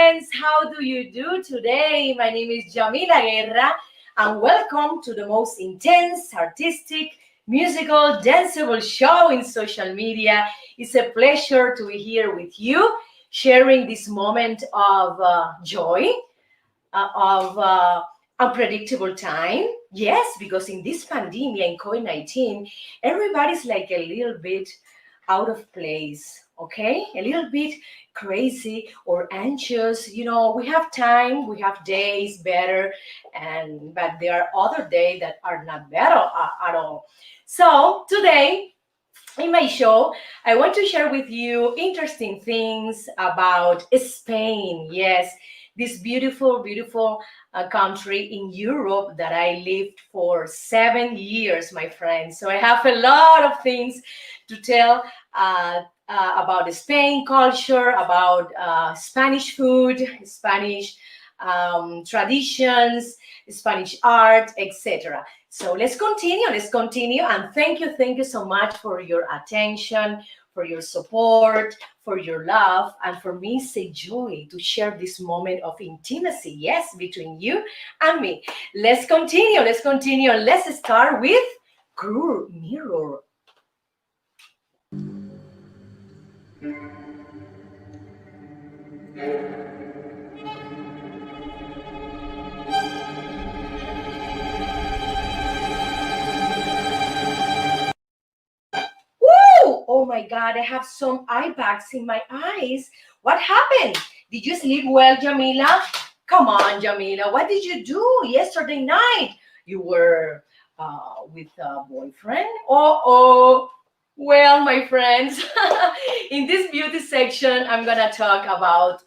friends, how do you do today? My name is Yamila Guerra, and welcome to the most intense, artistic, musical, danceable show in social media. It's a pleasure to be here with you, sharing this moment of joy, of unpredictable time. Yes, because in this pandemic and COVID-19, everybody's like a little bit out of place, okay? A little bit crazy or anxious. We have time, we have days better, but there are other days that are not better at all. So today in my show, I want to share with you interesting things about Spain. Yes, this beautiful, beautiful country in Europe that I lived for 7 years, my friends. So I have a lot of things to tell about the Spain culture, about Spanish food, Spanish traditions, Spanish art, etc. So let's continue. And thank you so much for your attention, for your support, for your love, and for me, it's a joy to share this moment of intimacy, yes, between you and me. Let's continue. Let's start with Cruel Mirror. Woo! Oh my God, I have some eye bags in my eyes. What happened? Did you sleep well, Jamila? Come on, Jamila. What did you do yesterday night? You were with a boyfriend? Oh. Well, my friends, in this beauty section, I'm going to talk about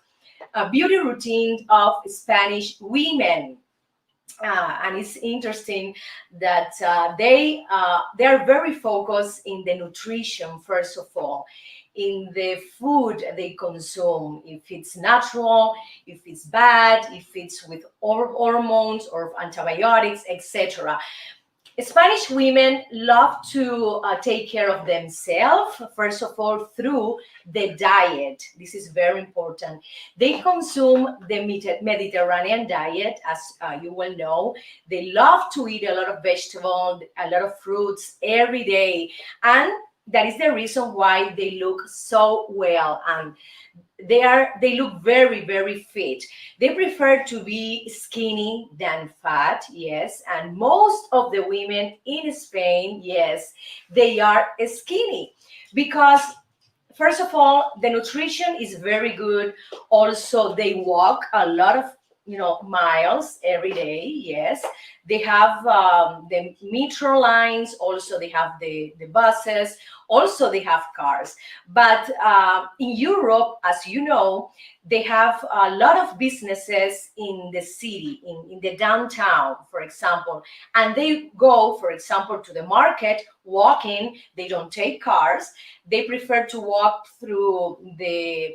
a beauty routine of Spanish women. And it's interesting that they are very focused in the nutrition, first of all, in the food they consume, if it's natural, if it's bad, if it's with hormones or antibiotics, etc. Spanish women love to take care of themselves, first of all, through the diet. This is very important. They consume the Mediterranean diet, as you will know. They love to eat a lot of vegetables, a lot of fruits every day. And that is the reason why they look so well. And they look very, very fit. They prefer to be skinny than fat, yes. And most of the women in Spain, yes, they are skinny because, first of all, the nutrition is very good. Also, they walk a lot of miles every day. Yes, they have the metro lines. Also, they have the buses. Also, they have cars. But in Europe, as you know, they have a lot of businesses in the city, in the downtown, for example. And they go, for example, to the market walking. They don't take cars. They prefer to walk through the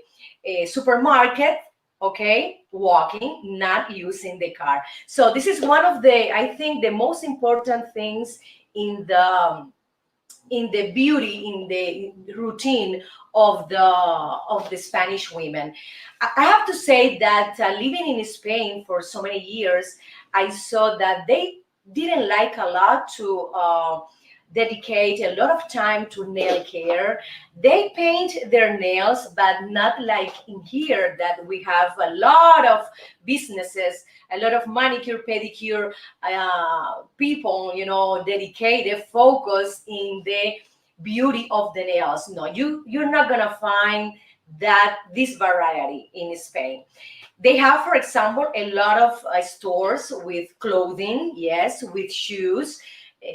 supermarket, okay, walking, not using the car. So this is one of I think, the most important things in the beauty, in the routine of the Spanish women. I have to say that living in Spain for so many years, I saw that they didn't like a lot to dedicate a lot of time to nail care. They paint their nails, but not like in here that we have a lot of businesses, a lot of manicure, pedicure people, dedicated, focus in the beauty of the nails. No, you're not gonna find this variety in Spain. They have, for example, a lot of stores with clothing, yes, with shoes.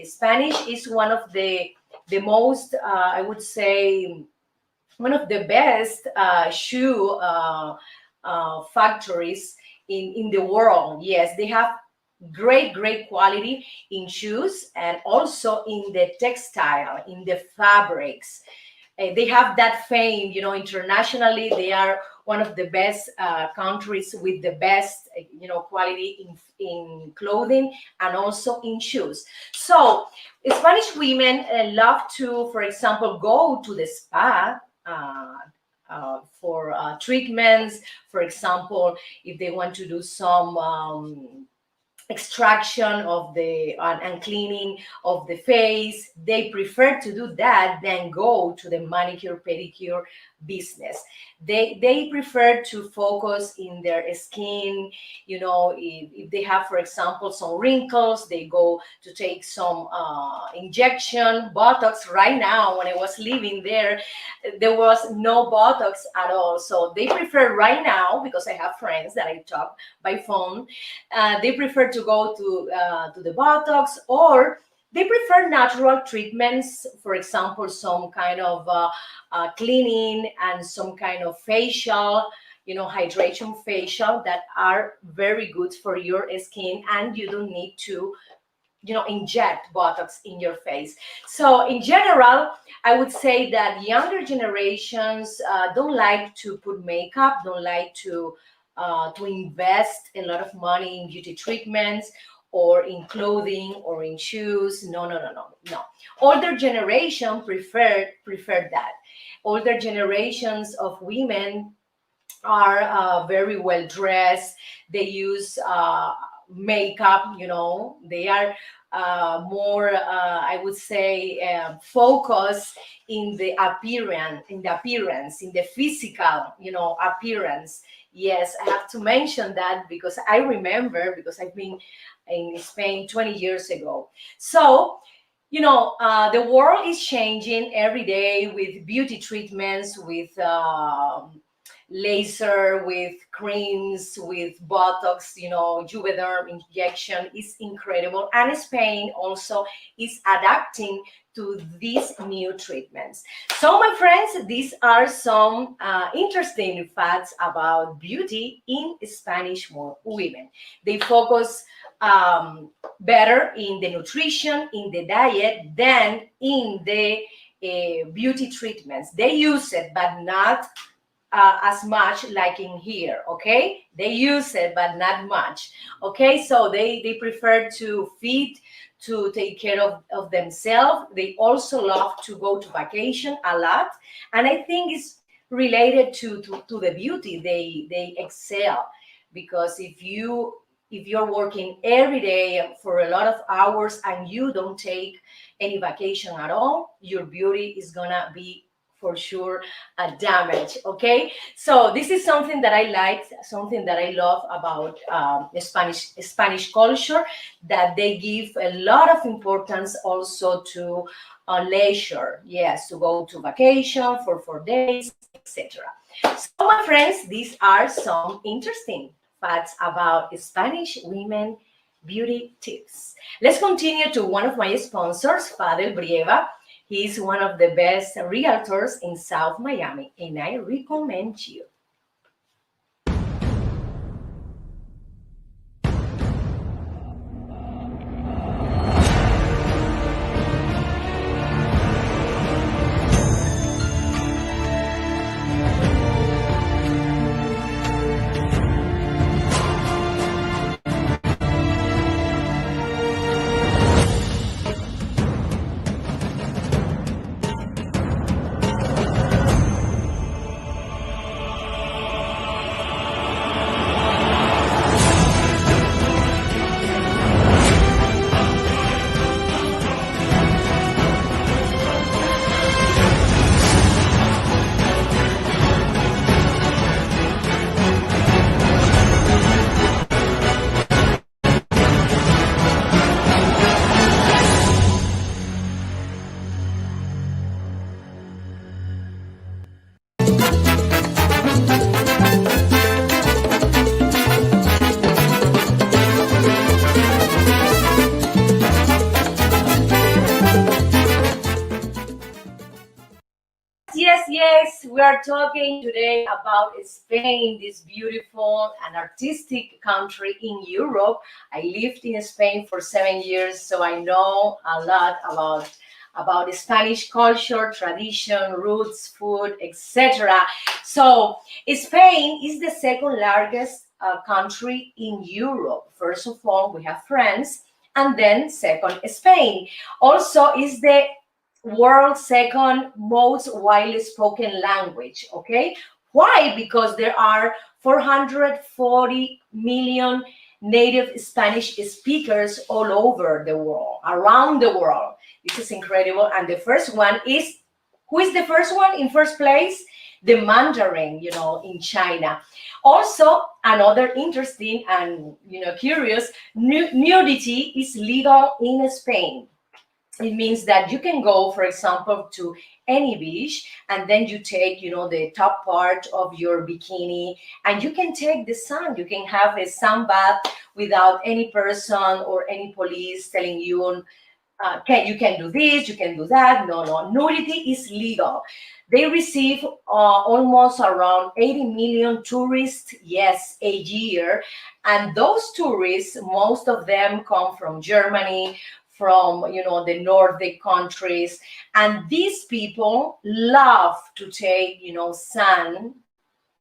Spanish is one of the most, I would say, one of the best shoe factories in the world. Yes, they have great quality in shoes and also in the textile, in the fabrics. They have that fame, internationally. They are one of the best countries with the best, quality in clothing and also in shoes. So Spanish women love to, for example, go to the spa for treatments. For example, if they want to do some extraction of the and cleaning of the face, they prefer to do that than go to the manicure pedicure business. They prefer to focus in their skin. You know, if they have, for example, some wrinkles, they go to take some injection botox. Right now, when I was living there was no botox at all, so they prefer right now, because I have friends that I talk by phone, they prefer to go to the Botox, or they prefer natural treatments. For example, some kind of cleaning and some kind of facial, you know, hydration facial that are very good for your skin, and you don't need to, you know, inject botox in your face. So in general, I would say that younger generations don't like to put makeup, don't like to invest a lot of money in beauty treatments or in clothing or in shoes. No. Older generation prefer that. Older generations of women are very well dressed. They use makeup, you know. They are more, I would say, focused in the physical, you know, appearance. Yes, I have to mention that because I remember, because I've been in Spain 20 years ago. So, you know, the world is changing every day with beauty treatments, with laser, with creams, with botox, you know, juvederm injection is incredible. And Spain also is adapting to these new treatments. So my friends, these are some interesting facts about beauty in Spanish women. They focus better in the nutrition, in the diet, than in the beauty treatments. They use it, but not as much like in here. Okay, they use it but not much. Okay, so they prefer to feed, to take care of themselves. They also love to go to vacation a lot, and I think it's related to the beauty. They excel, because if you're working every day for a lot of hours and you don't take any vacation at all, your beauty is gonna be for sure damage. Okay, so this is something that I like, something that I love about Spanish culture, that they give a lot of importance also to leisure. Yes, to go to vacation for 4 days, etc. So my friends, these are some interesting facts about Spanish women beauty tips. Let's continue to one of my sponsors, Fadel Brieva. He's one of the best realtors in South Miami, and I recommend you. Yes, we are talking today about Spain, this beautiful and artistic country in Europe. I lived in Spain for 7 years, so I know a lot about Spanish culture, tradition, roots, food, etc. So Spain is the second largest country in Europe. First of all, we have France, and then second, Spain. Also, is the world's second most widely spoken language. Okay, why? Because there are 440 million native Spanish speakers all over the world, around the world. This is incredible. And the first one is, who is the first one in first place? The Mandarin, in China. Also, another interesting and curious, nudity is legal in Spain. It means that you can go, for example, to any beach, and then you take the top part of your bikini, and you can take the sun. You can have a sun bath without any person or any police telling you, you can do this, you can do that. No, no, nudity is legal. They receive almost around 80 million tourists, yes, a year. And those tourists, most of them come from Germany, from the Nordic countries, and these people love to take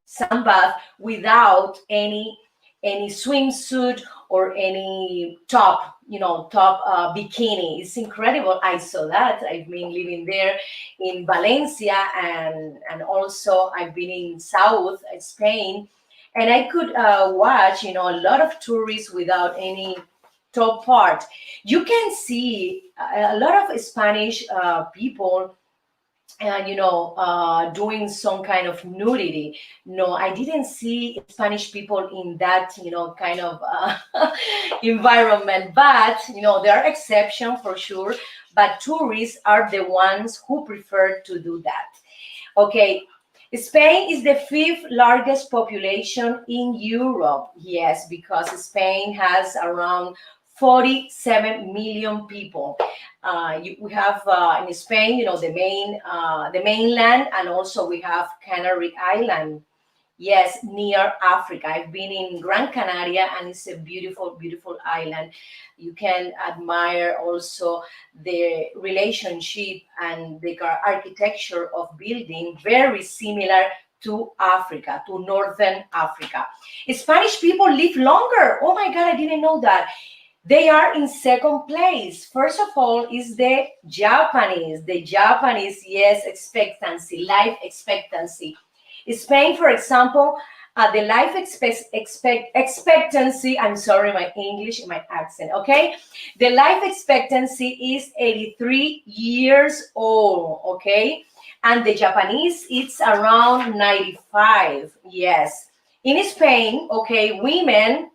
sun bath without any swimsuit or any top bikini. It's incredible. I saw that. I've been living there in Valencia, and also I've been in South Spain, and I could watch a lot of tourists without any top part. You can see a lot of Spanish people doing some kind of nudity. No, I didn't see Spanish people in that kind of environment, but there are exceptions for sure, but tourists are the ones who prefer to do that. Okay, Spain is the fifth largest population in Europe. Yes, because Spain has around 47 million people. We have in Spain, the mainland, and also we have Canary Island. Yes, near Africa. I've been in Gran Canaria, and it's a beautiful, beautiful island. You can admire also the relationship and the architecture of building, very similar to Africa, to Northern Africa. Spanish people live longer. Oh my God, I didn't know that. They are in second place. First of all is the Japanese. The Japanese, yes, life expectancy. Spain, for example, the life expectancy, I'm sorry, my English, my accent, okay? The life expectancy is 83 years old, okay? And the Japanese, it's around 95, yes. In Spain, okay, women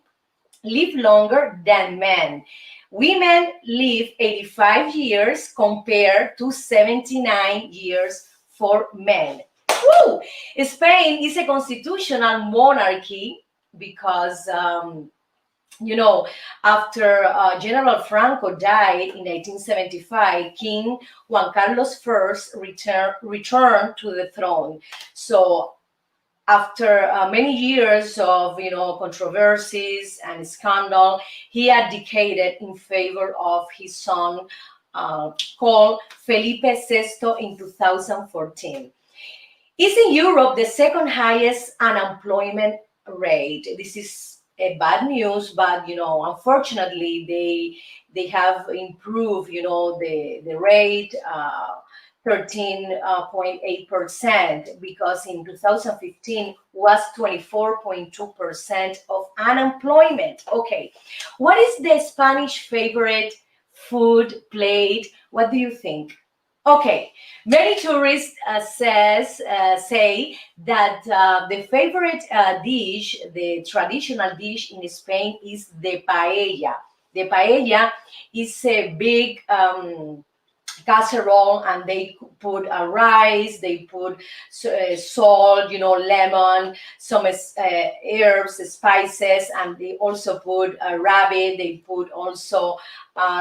live longer than men. Women live 85 years compared to 79 years for men. Woo! Spain is a constitutional monarchy because, after General Franco died in 1975, King Juan Carlos I returned to the throne. So after many years of controversies and scandal, he abdicated in favor of his son, called Felipe VI, in 2014. Is in Europe the second highest unemployment rate. This is a bad news, but unfortunately they have improved the rate. 13.8%, because in 2015 was 24.2% of unemployment. Okay, what is the Spanish favorite food plate? What do you think? Okay, many tourists say that the favorite dish, the traditional dish in Spain, is the paella. The paella is a big casserole, and they put rice, they put salt, lemon, some herbs, spices, and they also put rabbit, they put also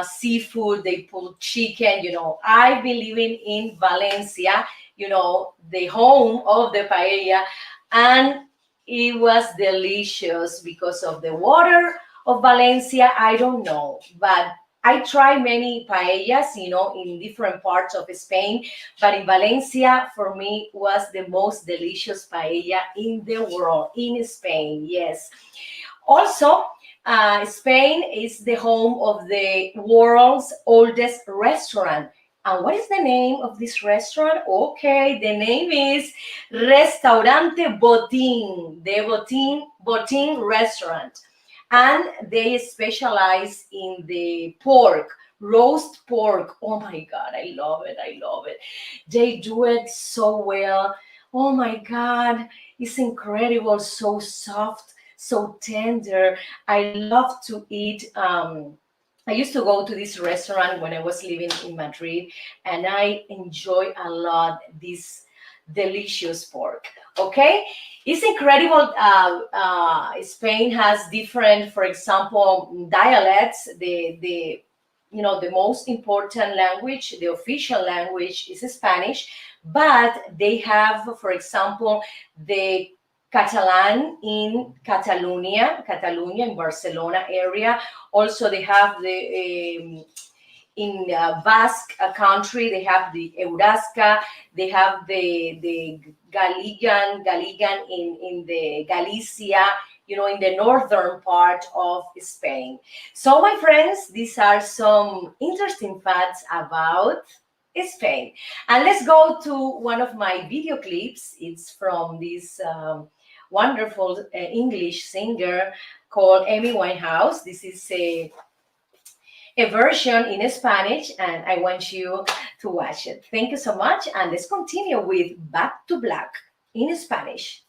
seafood, they put chicken. I've been living in Valencia, the home of the paella, and it was delicious because of the water of Valencia. I don't know, but I tried many paellas, in different parts of Spain, but in Valencia, for me, was the most delicious paella in the world, in Spain, yes. Also, Spain is the home of the world's oldest restaurant. And what is the name of this restaurant? Okay, the name is Restaurante Botín, the Botín restaurant. And they specialize in the pork, roast pork. Oh my God, I love it. I love it. They do it so well. Oh my God, it's incredible. So soft, so tender. I love to eat. I used to go to this restaurant when I was living in Madrid, and I enjoy a lot this delicious pork. Okay, it's incredible. Spain has different, for example, dialects. The the most important language, the official language is Spanish, but they have, for example, the Catalan in Catalonia in Barcelona area. Also, they have the in Basque country, they have the Eurasca, they have the Galician in the Galicia, in the northern part of Spain. So, my friends, these are some interesting facts about Spain. And let's go to one of my video clips. It's from this wonderful English singer called Amy Winehouse. This is a version in Spanish, and I want you to watch it. Thank you so much, and let's continue with Back to Black in Spanish.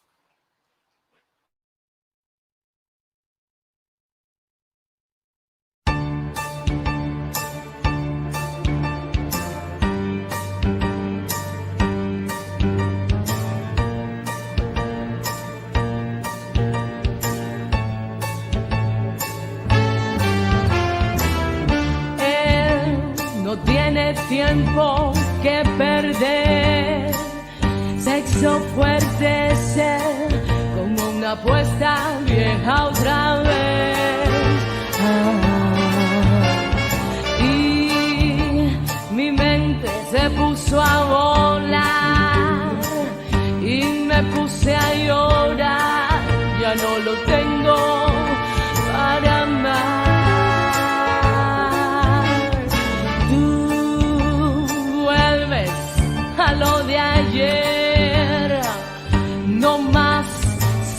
Tiene tiempo que perder, sexo fuerte ser como una apuesta vieja otra vez. Y mi mente se puso a volar y me puse a llorar, ya no lo tengo para amar. Lo de ayer, no más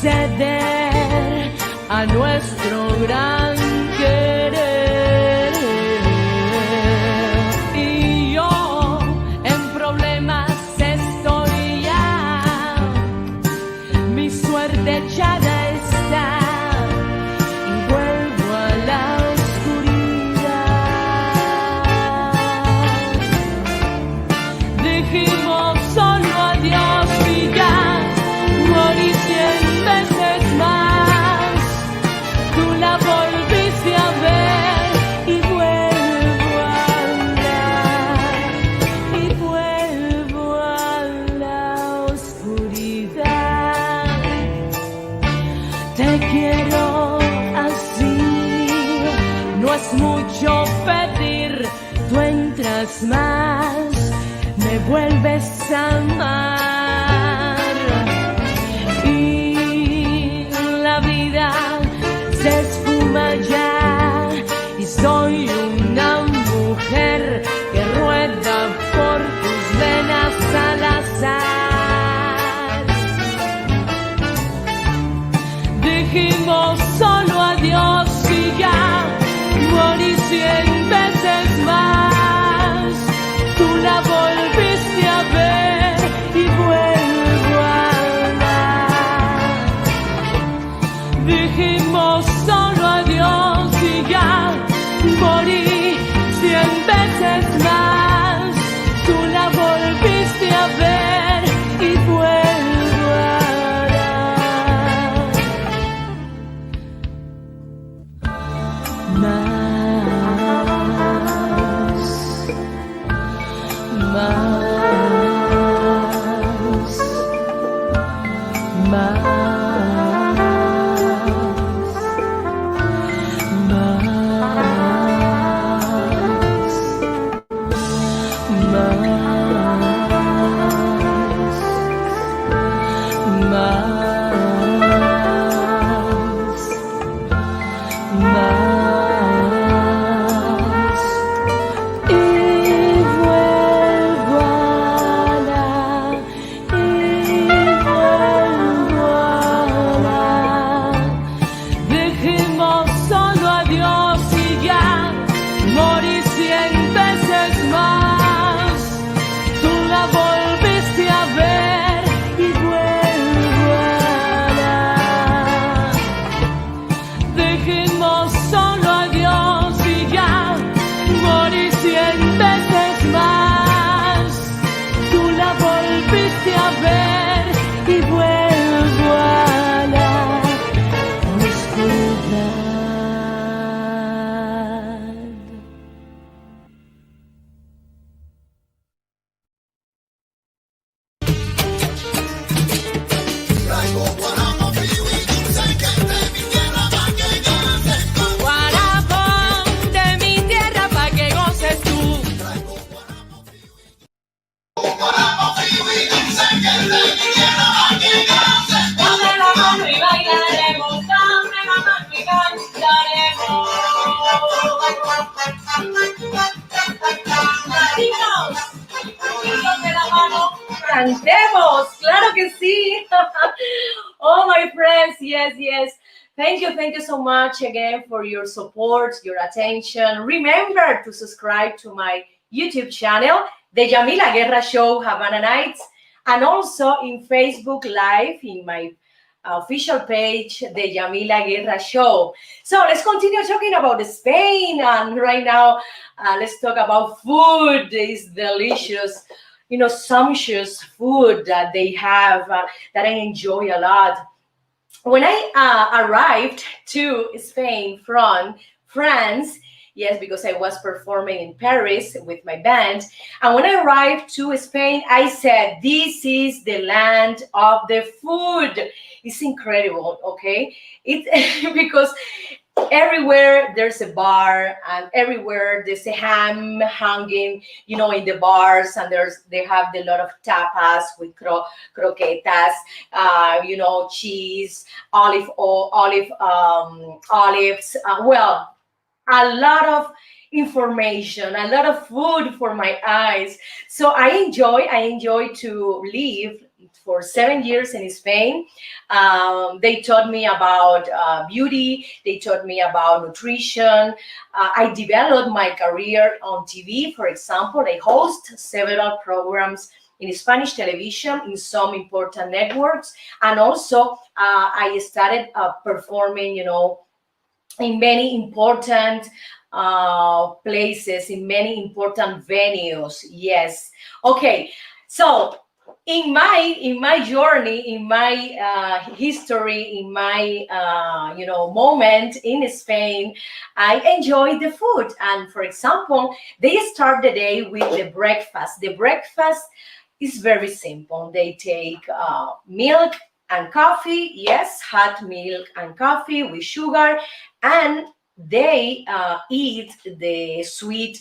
ceder a nuestro gran querer. Y yo en problemas estoy ya, mi suerte echada está y vuelvo a la solo adiós y ya, morí 100 veces más. Tú la volviste a ver y vuelvo a andar, y vuelvo a la oscuridad. Te quiero así, no es mucho pedir, tú entras más, me vuelves a amar y la vida se esfuma ya y soy una mujer que rueda por tus venas al azar. Dijimos solo adiós y ya, morí 100 veces más. Tú la volviste a ver y vuelvo a andar. Dijimos solo adiós y ya, morí 100 veces más. Tú la volviste a ver y vuelvo a dar. Más. Cantemos, claro que sí. Oh, my friends, yes, yes. Thank you so much again for your support, your attention. Remember to subscribe to my YouTube channel, The Yamila Guerra Show, Havana Nights, and also in Facebook Live in my official page, The Yamila Guerra Show. So let's continue talking about Spain. And right now, let's talk about food. It's delicious, sumptuous food that they have that I enjoy a lot. When I arrived to Spain from France, yes, because I was performing in Paris with my band, and when I arrived to Spain, I said, "This is the land of the food." It's incredible, okay? It because everywhere there's a bar, and everywhere there's a ham hanging, in the bars, and they have a lot of tapas with croquetas, cheese, olives. Well, a lot of information, a lot of food for my eyes. So I enjoy to live for 7 years in Spain. They taught me about beauty. They taught me about nutrition. I developed my career on TV. For example, I host several programs in Spanish television in some important networks, and also I started performing, in many important places, in many important venues. Yes. Okay. So in my journey, in my history, in my moment in Spain, I enjoy the food. And for example, they start the day with the breakfast. The breakfast is very simple. They take milk and coffee, yes, hot milk and coffee with sugar, and they eat the sweet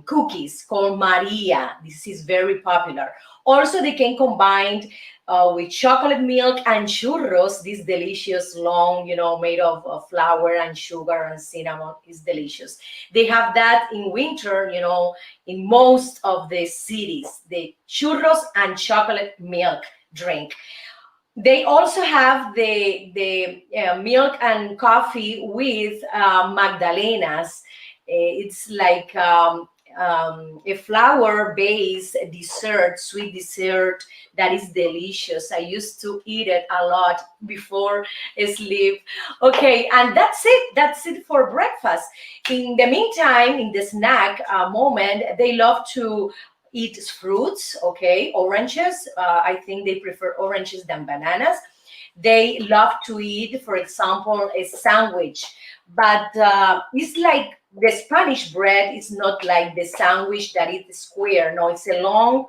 cookies called Maria. This is very popular. Also, they can combine with chocolate milk and churros. This delicious long, made of flour and sugar and cinnamon is delicious. They have that in winter, in most of the cities, the churros and chocolate milk drink. They also have the milk and coffee with magdalenas. It's like a flour-based dessert, sweet dessert that is delicious. I used to eat it a lot before sleep. Okay, and that's it. That's it for breakfast. In the meantime, in the snack moment, they love to eat fruits, okay, oranges. I think they prefer oranges than bananas. They love to eat, for example, a sandwich, but it's like the Spanish bread is not like the sandwich that is square. No, it's a long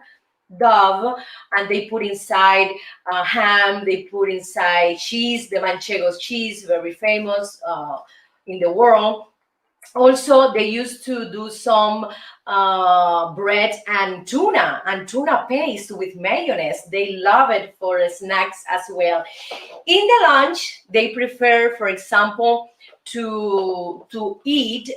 dove, and they put inside ham, they put inside cheese, the manchegos cheese, very famous in the world. Also, they used to do some bread and tuna paste with mayonnaise. They love it for snacks as well. In the lunch, they prefer, for example, to eat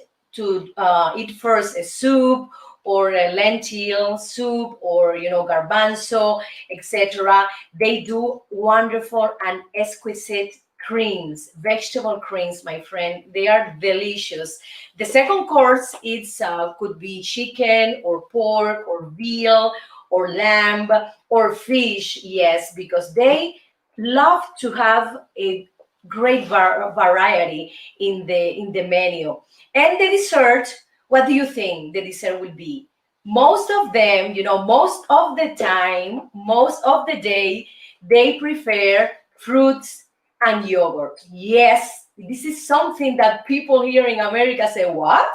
first a soup or a lentil soup, or garbanzo, etc. They do wonderful and exquisite creams, vegetable creams, my friend. They are delicious. The second course is could be chicken or pork or veal or lamb or fish. Yes, because they love to have a great variety in the menu. And the dessert, what do you think the dessert will be? Most of them, most of the time, most of the day, they prefer fruits and yogurt. Yes, this is something that people here in America say, what?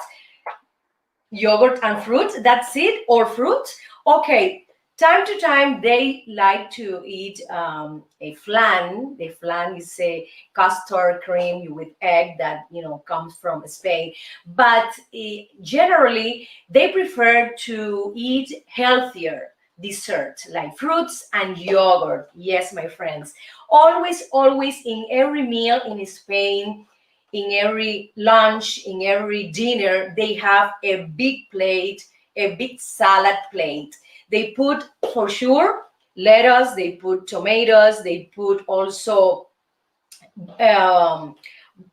Yogurt and fruit, that's it? Or fruit? Okay, time to time they like to eat a flan. The flan is a custard cream with egg that comes from Spain. But generally they prefer to eat healthier. dessert, like fruits and yogurt. Yes, my friends. Always, always in every meal in Spain, in every lunch, in every dinner, they have a big plate, a big salad plate. They put, for sure, lettuce, they put tomatoes, they put also um,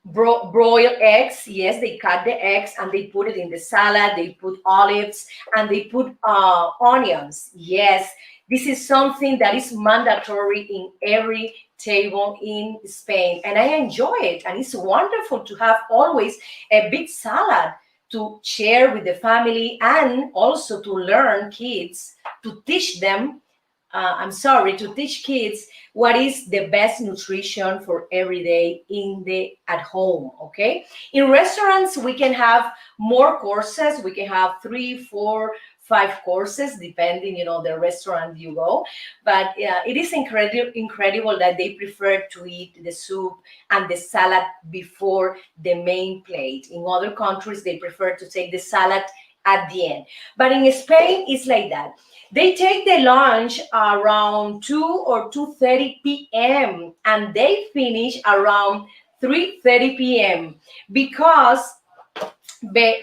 broiled eggs. Yes, they cut the eggs and they put it in the salad. They put olives and they put onions. Yes, this is something that is mandatory in every table in Spain, and I enjoy it. And it's wonderful to have always a big salad to share with the family, and also to learn kids, to teach them, I'm sorry, to teach kids what is the best nutrition for every day in the at home. Okay, in restaurants we can have more courses. We can have 3, 4, 5 courses depending, the restaurant you go. But it is incredible that they prefer to eat the soup and the salad before the main plate. In other countries they prefer to take the salad at the end, but in Spain it's like that. They take the lunch around 2 or 2:30 p.m. and they finish around 3:30 p.m. because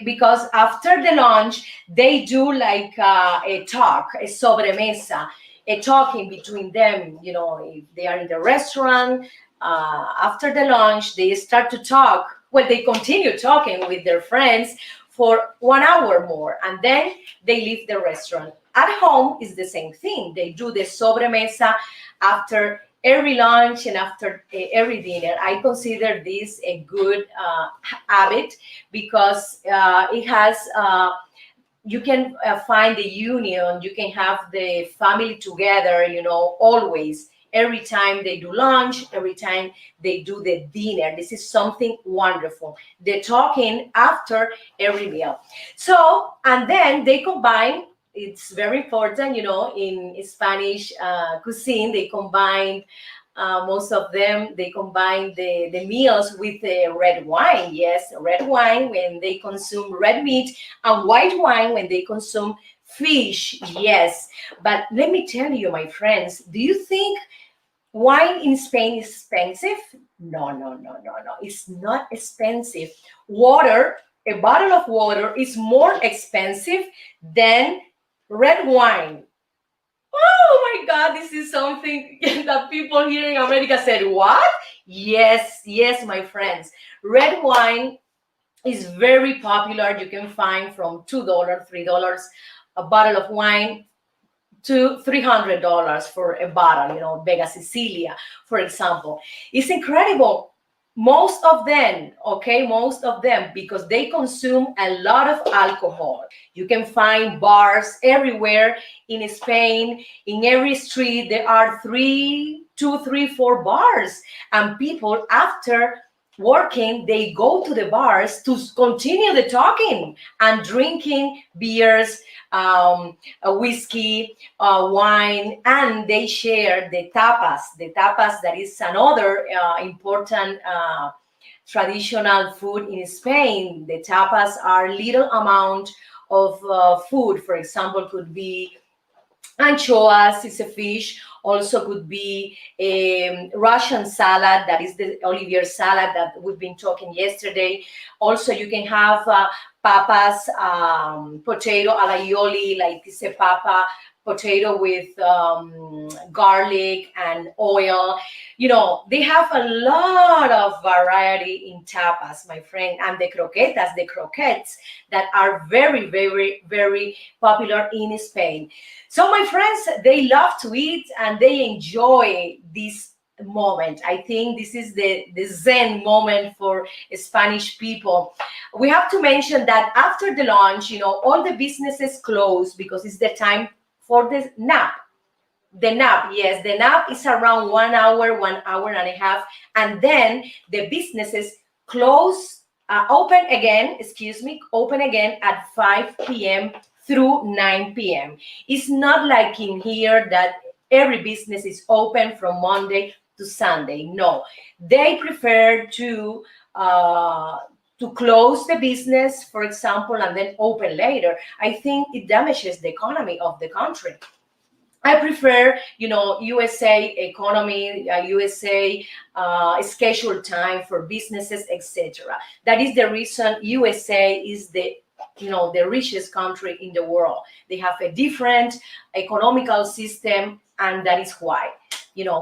because after the lunch they do like a talk, a sobremesa, a talking between them. If they are in the restaurant, after the lunch they start to talk. Well, they continue talking with their friends for 1 hour more, and then they leave the restaurant. At home is the same thing. They do the sobremesa after every lunch and after every dinner. I consider this a good habit because it has, you can find the union, you can have the family together, always. Every time they do lunch, every time they do the dinner. This is something wonderful. The talking after every meal. So, and then they combine, it's very important, in Spanish cuisine, they combine, most of them, they combine the meals with red wine. Yes, red wine when they consume red meat, and white wine when they consume fish. Yes, but let me tell you, my friends, do you think wine in Spain is expensive? No, no, no, no, no. It's not expensive. Water, a bottle of water is more expensive than red wine. Oh my God, this is something that people here in America said, what? Yes, yes, my friends. Red wine is very popular. You can find from $2, $3 a bottle of wine to $300 for a bottle, Vega Sicilia, for example. It's incredible. Most of them, okay, most of them, because they consume a lot of alcohol. You can find bars everywhere in Spain. In every street, there are 4 bars. And people, after working, they go to the bars to continue the talking and drinking beers, whiskey, wine, and they share the tapas. The tapas, that is another important traditional food in Spain. The tapas are little amount of food. For example, could be anchoas, is a fish. Also could be a Russian salad, that is the Olivier salad that we've been talking yesterday. Also, you can have papas, potato alioli, like this a papa potato with garlic and oil. They have a lot of variety in tapas, my friend, and the croquettes that are very, very, very popular in Spain. So, my friends, they love to eat and they enjoy this moment. I think this is the Zen moment for Spanish people. We have to mention that after the lunch, all the businesses close because it's the time for the nap. The nap, yes, the nap is around 1 hour, 1 hour and a half, and then the businesses open again at 5 p.m. through 9 p.m. It's not like in here that every business is open from Monday to Sunday. No, they prefer to close the business, for example, and then open later. I think it damages the economy of the country. I prefer, USA economy, USA schedule time for businesses, etc. That is the reason USA is the richest country in the world. They have a different economical system, and that is why.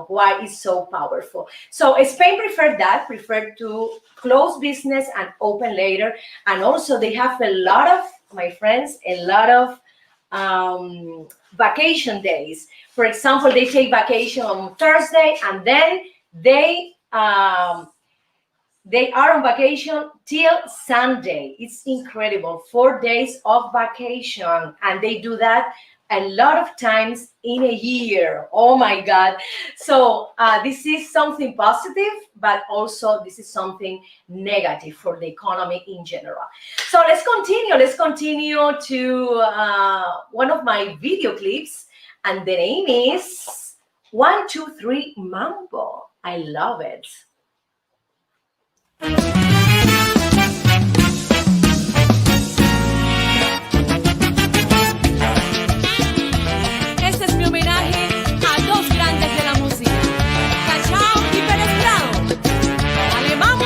Why it's so powerful. So Spain preferred to close business and open later. And also they have a lot of, my friends, a lot of vacation days. For example, they take vacation on Thursday, and then they are on vacation till Sunday. It's incredible. 4 days of vacation, and they do that a lot of times in a year. Oh my God. So this is something positive, but also this is something negative for the economy in general. So let's continue to one of my video clips, and the name is 1, 2, 3 Mambo. I love it. Este es mi homenaje a dos grandes de la música, Cachao y Pérez Prado. ¡Dale, mambo!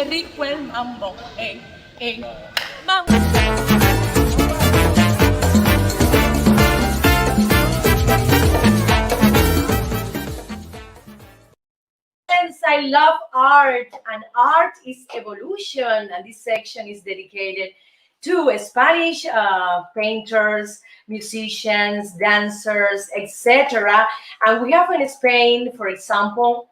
rico el mambo, mambo. Friends, I love art, and art is evolution. And this section is dedicated to Spanish painters, musicians, dancers, etc. And we have in Spain, for example,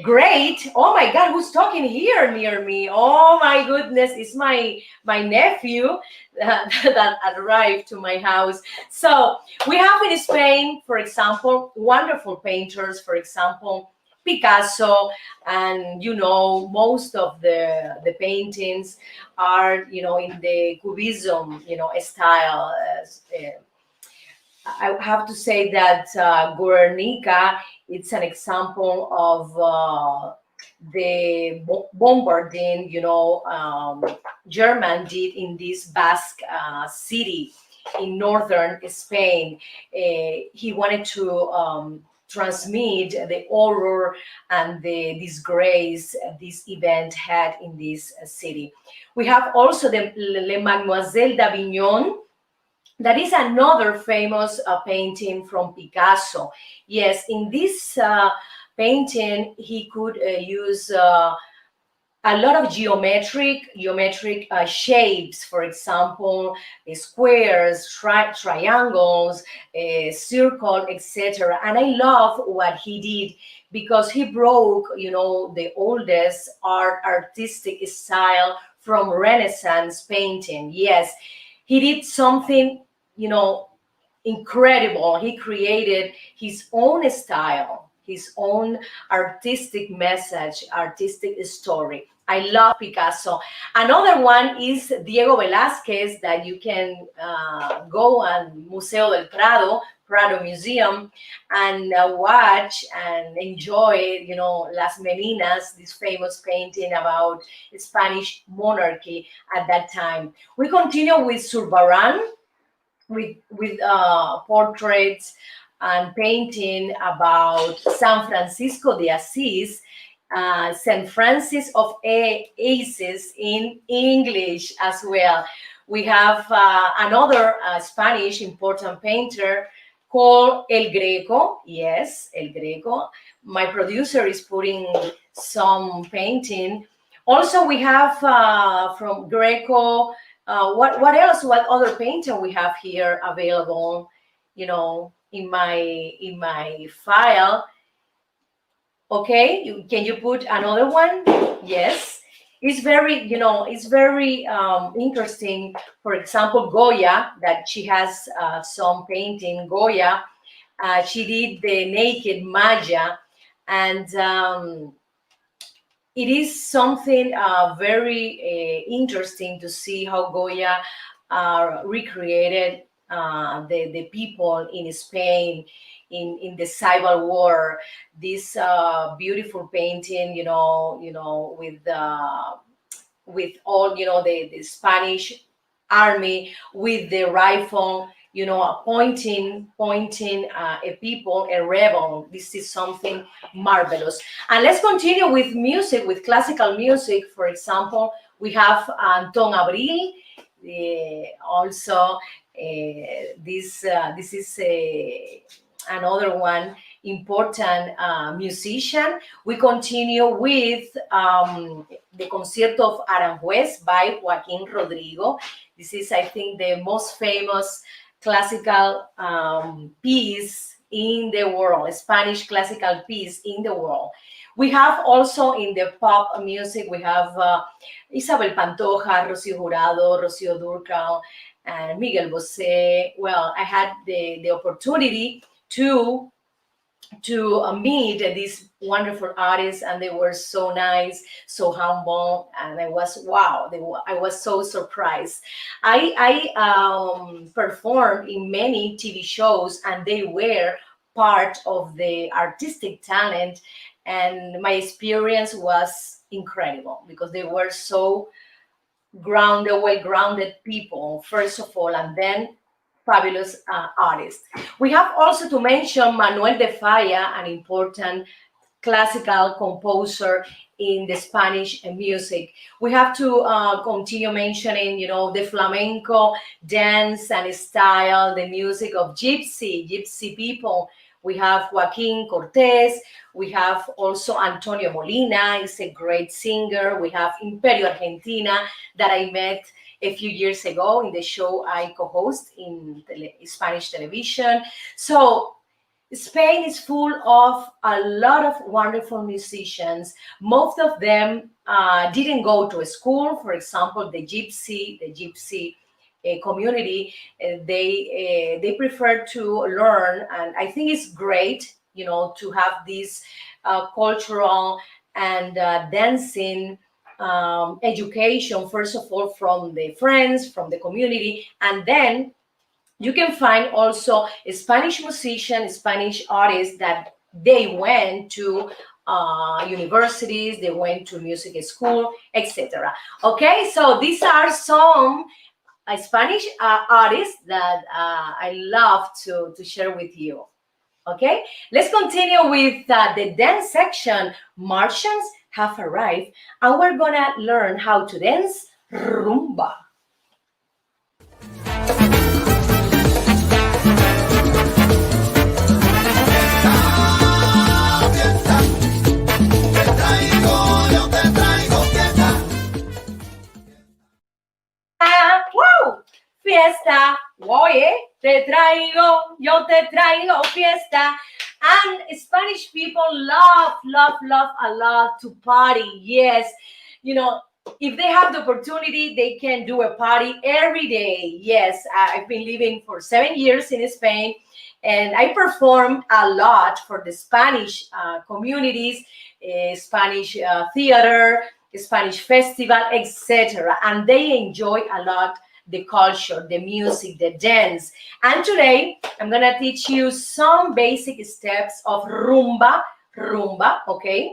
great. Oh my God, who's talking here near me? Oh my goodness, it's my nephew that arrived to my house. So we have in Spain, for example, wonderful painters. For example, Picasso, and most of the paintings are in the cubism style. I have to say that Guernica, it's an example of the bombarding, German did in this Basque city in northern Spain. He wanted to transmit the horror and the disgrace this event had in this city. We have also the Les Mademoiselles d'Avignon. That is another famous painting from Picasso. Yes, in this painting, he could use a lot of geometric shapes. For example, squares, triangles, circle, etc. And I love what he did because he broke, the oldest artistic style from Renaissance painting. Yes, he did something, incredible. He created his own style, his own artistic message, artistic story. I love Picasso. Another one is Diego Velázquez, that you can go on Museo del Prado Museum, and watch and enjoy, Las Meninas, this famous painting about Spanish monarchy at that time. We continue with Zurbarán, with portraits and painting about San Francisco de Assis, St. Francis of Assis in English as well. We have another Spanish important painter called El Greco. Yes, El Greco. My producer is putting some painting. Also, we have from Greco. What else? What other painter we have here available? In my file. Okay, can you put another one? Yes, it's very interesting. For example, Goya, that she has some painting. Goya, she did the naked Maya, and it is something very interesting to see how Goya recreated the people in Spain in the Civil War. This beautiful painting, with all the Spanish army with the rifle, pointing a people, a rebel. This is something marvelous. And let's continue with music, with classical music. For example, we have Anton Abril. Also, this is another one important musician. We continue with the Concierto of Aranjuez by Joaquín Rodrigo. This is, I think, the most famous classical piece in the world, a Spanish classical piece in the world. We have also in the pop music, we have Isabel Pantoja, Rocío Jurado, Rocío Dúrcal, and Miguel Bosé. Well, I had the opportunity to meet these wonderful artists, and they were so nice, so humble, and I was so surprised. I performed in many TV shows, and they were part of the artistic talent, and my experience was incredible because they were so well-grounded people, first of all, and then fabulous artists. We have also to mention Manuel de Falla, an important classical composer in the Spanish music. We have to continue mentioning, the flamenco dance and style, the music of gypsy people. We have Joaquin Cortez. We have also Antonio Molina, is a great singer. We have Imperio Argentina that I met a few years ago in the show I co-host in Spanish television. So Spain is full of a lot of wonderful musicians. Most of them didn't go to a school. For example, the gypsy community, they prefer to learn, and I think it's great, to have this cultural and dancing education, first of all, from the friends, from the community, and then you can find also a Spanish musician, Spanish artists that they went to universities, they went to music school, etc. Okay, so these are some Spanish artists that I love to share with you. Okay, let's continue with the dance section. Martians have arrived, and we're gonna learn how to dance rumba. ¡Wow! Fiesta, oye, yo te traigo fiesta. And Spanish people love a lot to party. Yes, if they have the opportunity, they can do a party every day. Yes, I've been living for 7 years in Spain, and I performed a lot for the Spanish communities, Spanish theater, Spanish festival, etc. And they enjoy a lot the culture, the music, the dance. And today I'm gonna teach you some basic steps of rumba, okay?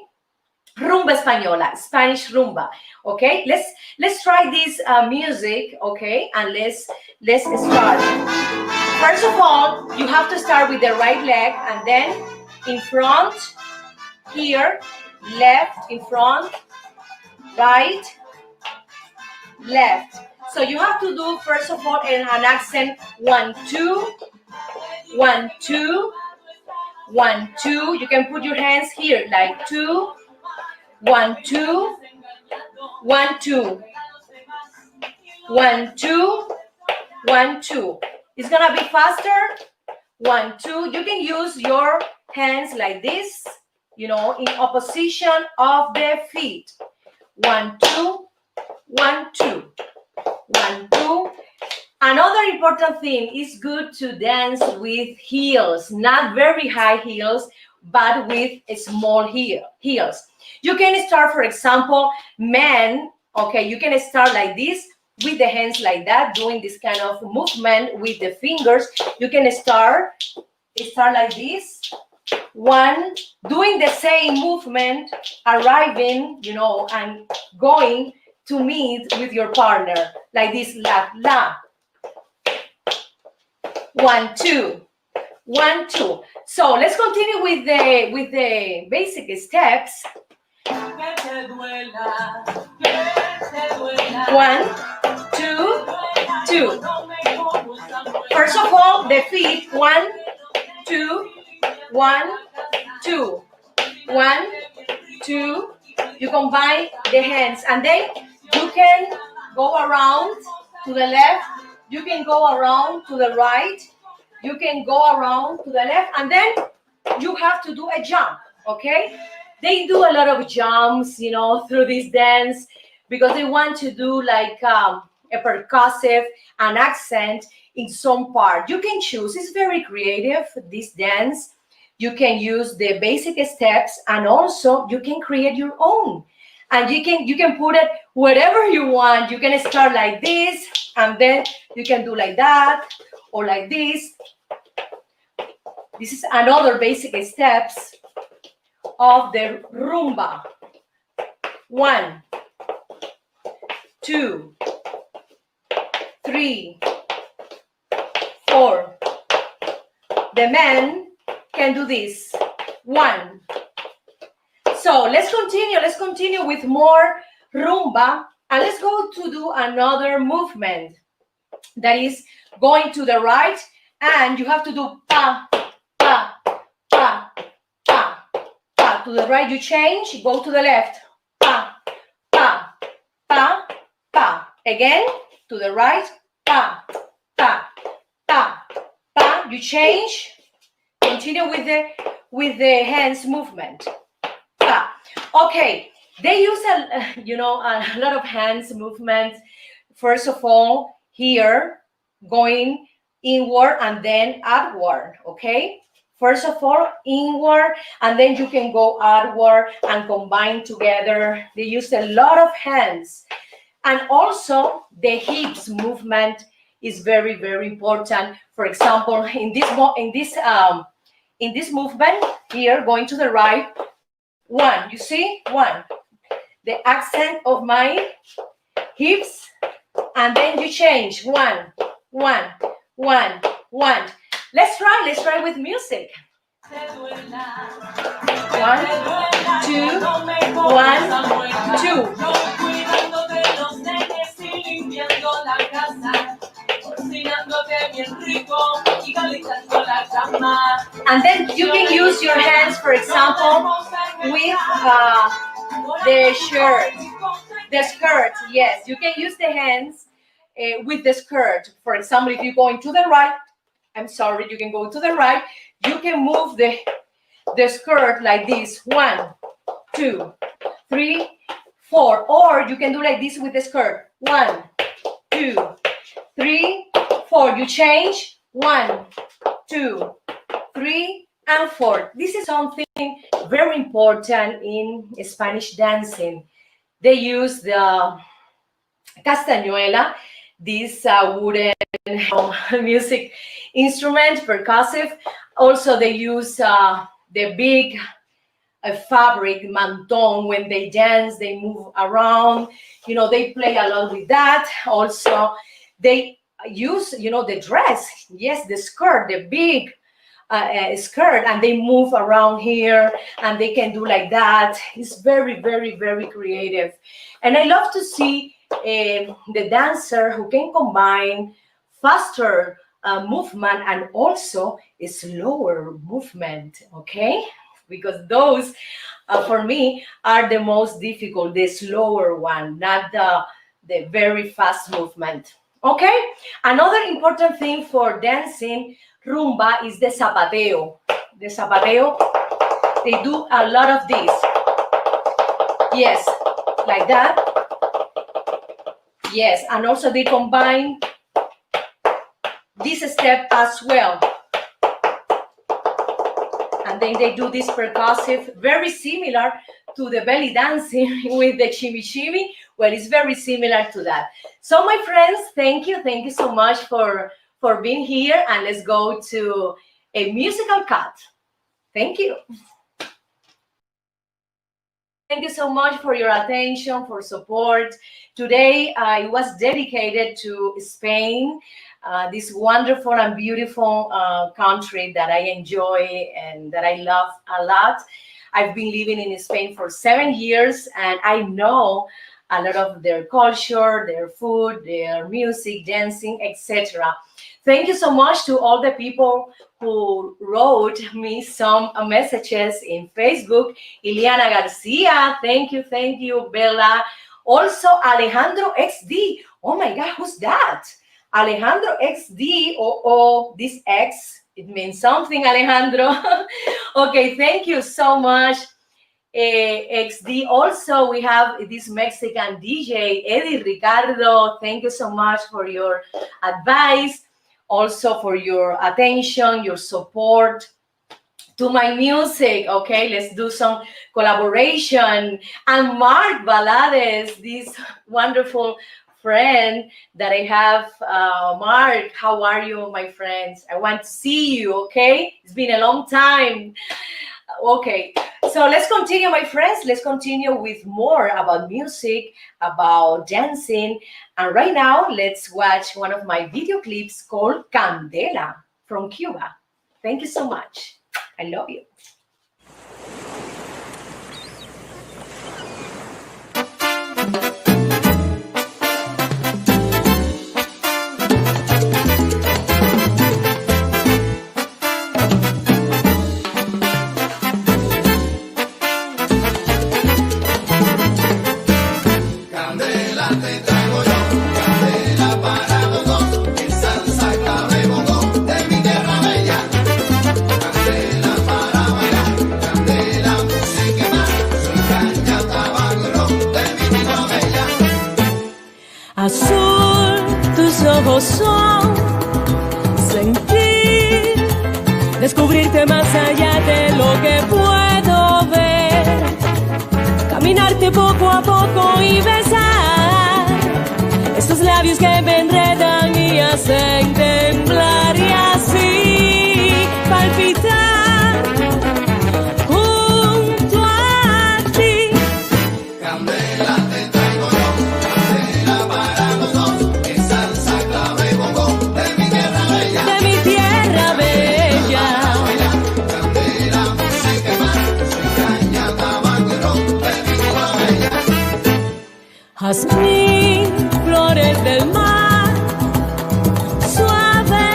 Rumba española, Spanish rumba, okay? Let's try this music, okay? And let's start. First of all, you have to start with the right leg, and then in front, here, left, in front, right, left. So you have to do, first of all, an accent 1, 2, 1, 2, 1, 2. You can put your hands here like 2, 1, 2, 1, 2, 1, 2, 1, 2. It's gonna be faster. 1, 2. You can use your hands like this, in opposition of the feet. 1, 2, 1, 2. 1, 2. Another important thing is good to dance with heels, not very high heels, but with small heels. You can start, for example, men, okay, you can start like this with the hands like that, doing this kind of movement with the fingers. You can start like this. 1, doing the same movement, arriving, and going to meet with your partner like this, la. 1, 2, 1, 2. So let's continue with the basic steps. 1, 2, 2. First of all, the feet. 1, 2, 1, 2, 1, 2. You combine the hands, and then you can go around to the left. You can go around to the right. You can go around to the left, and then you have to do a jump, okay? They do a lot of jumps, through this dance because they want to do like a percussive, an accent in some part. You can choose. It's very creative, this dance. You can use the basic steps, and also you can create your own. And you can put it wherever you want. You can start like this, and then you can do like that, or like this. This is another basic steps of the rumba. 1, 2, 3, 4. The men can do this. 1, So let's continue with more rumba, and let's go to do another movement that is going to the right, and you have to do pa, pa, pa, pa, pa. To the right you change, go to the left, pa, pa, pa, pa. Again, to the right, pa, pa, pa, pa. You change, continue with the hands movement. Pa. Okay, they use a lot of hands movement. First of all, here, going inward and then outward, okay? First of all, inward, and then you can go outward and combine together. They use a lot of hands. And also, the hips movement is very, very important. For example, in this movement, here, going to the right, one, you see? One. The accent of my hips, and then you change. One, one, one, one. Let's try with music. 1, 2, 1, 2. And then you can use your hands, for example, with the shirt, the skirt. Yes, you can use the hands with the skirt. For example, if you're going to the right, you can go to the right. You can move the skirt like this. 1, 2, 3, 4. Or you can do like this with the skirt. 1, 2, 3, 4. You change. 1, 2, 3, and 4. This is something very important in Spanish dancing. They use the castañuela, this wooden music instrument, percussive. Also, they use the big fabric manton. When they dance, they move around. They play a lot with that. Also, they use, the dress. Yes, the skirt, the big skirt, and they move around here, and they can do like that. It's very, very, very creative. And I love to see the dancer who can combine faster movement and also a slower movement, okay? Because those, for me, are the most difficult, the slower one, not the very fast movement, okay? Another important thing for dancing rumba is the zapateo. The zapateo, they do a lot of this. Yes, like that. Yes, and also they combine this step as well. And then they do this percussive, very similar to the belly dancing with the chimichimi. Well, it's very similar to that. So my friends, thank you so much for being here, and let's go to a musical cut. Thank you. Thank you so much for your attention, for support. Today, I was dedicated to Spain, this wonderful and beautiful country that I enjoy and that I love a lot. I've been living in Spain for 7 years, and I know a lot of their culture, their food, their music, dancing, etc. Thank you so much to all the people who wrote me some messages in Facebook. Ileana Garcia, thank you, Bella. Also, Alejandro XD. Oh my God, who's that? Alejandro XD, this X, it means something, Alejandro. Okay, thank you so much. XD. Also, we have this Mexican DJ, Eddie Ricardo. Thank you so much for your advice, also for your attention, your support to my music. Okay, let's do some collaboration. And Mark Balades, this wonderful friend that I have. Mark, how are you, my friends? I want to see you, okay? It's been a long time. Okay, so let's continue, my friends. Let's continue with more about music, about dancing. And right now, let's watch one of my video clips called Candela from Cuba. Thank you so much. I love you. labios que me enredan y hacen temblar y así palpitar junto a ti. Candela te traigo yo, candela para los dos, es salsa, clave, bongo, de mi tierra bella. De mi tierra bella. Candela, música y más, soy caña, tabaco y ron, de mi tierra bella. Jazmín, flores del mar, suave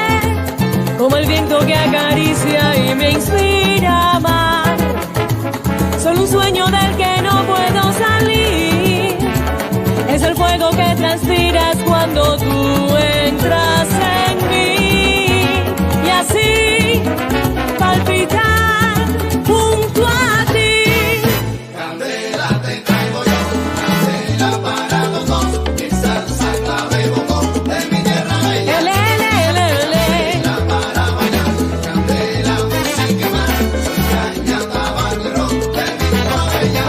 como el viento que acaricia y me inspira a amar. Son un sueño del que no puedo salir. Es el fuego que transpiras cuando tú entras en mí. Y así palpitar junto a ti. Candela te traigo yo, candela para los dos, es salsa, clave, bongo, de mi tierra bella. Ele, ele, ele, ele. Candela para bailar, candela, música y más, soy caña, tabaco y ron, de mi tierra bella.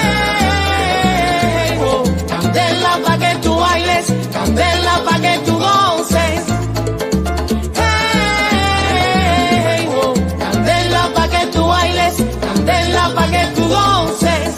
Hey, oh, candela pa' que tú bailes, candela pa' que tú goces. Hey, oh, candela pa' que tú bailes, candela pa' que tú goces.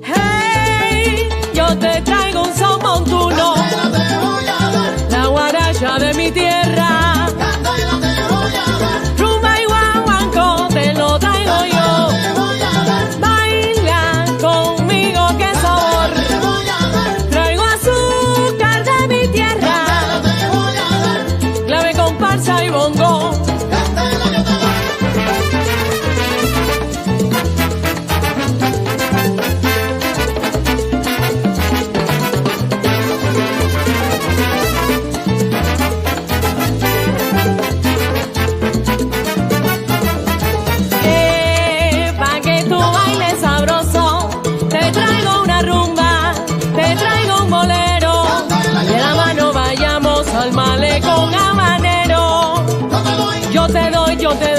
Hey, yo te traigo un son montuno, Candela te voy a dar, la guaracha de mi tierra. candela te voy a dar, Rumba y guaguancó te lo traigo yo. te voy a dar, Baila conmigo, qué sabor. te voy a dar, Traigo azúcar de mi tierra, te voy a dar, clave, comparsa y bongo. candela yo te doy. Pa' que tú bailes sabroso, te traigo una rumba, te traigo un bolero. Y de la mano vayamos al malecón habanero. No te doy, Yo te doy, yo te